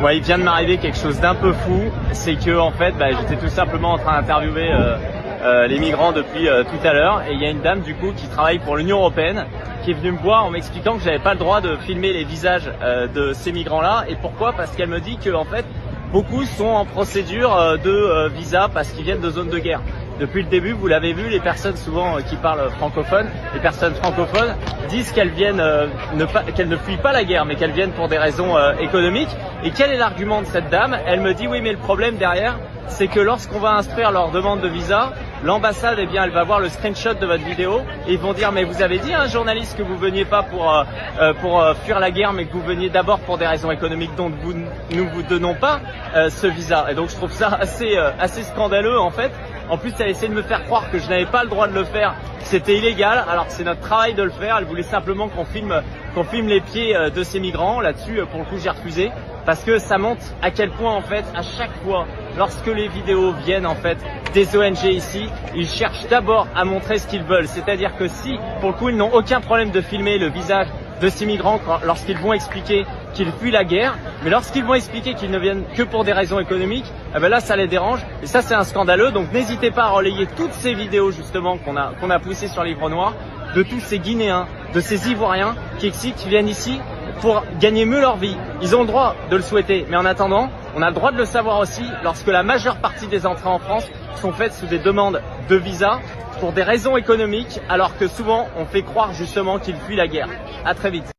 Ouais, il vient de m'arriver quelque chose d'un peu fou, c'est que en fait, j'étais tout simplement en train d'interviewer les migrants depuis tout à l'heure, et il y a une dame du coup qui travaille pour l'Union européenne qui est venue me voir en m'expliquant que j'avais pas le droit de filmer les visages de ces migrants-là. Et pourquoi? Parce qu'elle me dit que en fait, beaucoup sont en procédure de visa parce qu'ils viennent de zones de guerre. Depuis le début, vous l'avez vu, les personnes souvent qui parlent francophone, les personnes francophones disent qu'elles viennent qu'elles ne fuient pas la guerre, mais qu'elles viennent pour des raisons économiques. Et quel est l'argument de cette dame? Elle me dit oui, mais le problème derrière, c'est que lorsqu'on va instruire leur demande de visa, l'ambassade, elle va voir le screenshot de votre vidéo et ils vont dire mais vous avez dit à un journaliste que vous veniez pas pour fuir la guerre, mais que vous veniez d'abord pour des raisons économiques, donc nous vous donnons pas ce visa. Et donc je trouve ça assez scandaleux en fait. En plus, elle essaie de me faire croire que je n'avais pas le droit de le faire, que c'était illégal, alors que c'est notre travail de le faire. Elle voulait simplement qu'on filme les pieds de ces migrants. Là-dessus, pour le coup, j'ai refusé parce que ça montre à quel point, en fait, à chaque fois, lorsque les vidéos viennent, en fait, des ONG ici, ils cherchent d'abord à montrer ce qu'ils veulent. C'est-à-dire que si, pour le coup, ils n'ont aucun problème de filmer le visage de ces migrants lorsqu'ils vont expliquer qu'ils fuient la guerre, mais lorsqu'ils vont expliquer qu'ils ne viennent que pour des raisons économiques, là ça les dérange et ça c'est un scandaleux. Donc n'hésitez pas à relayer toutes ces vidéos justement qu'on a poussées sur Livre Noir de tous ces Guinéens, de ces Ivoiriens qui viennent ici pour gagner mieux leur vie. Ils ont le droit de le souhaiter, mais en attendant, on a le droit de le savoir aussi lorsque la majeure partie des entrées en France sont faites sous des demandes de visa pour des raisons économiques, alors que souvent on fait croire justement qu'ils fuient la guerre. À très vite.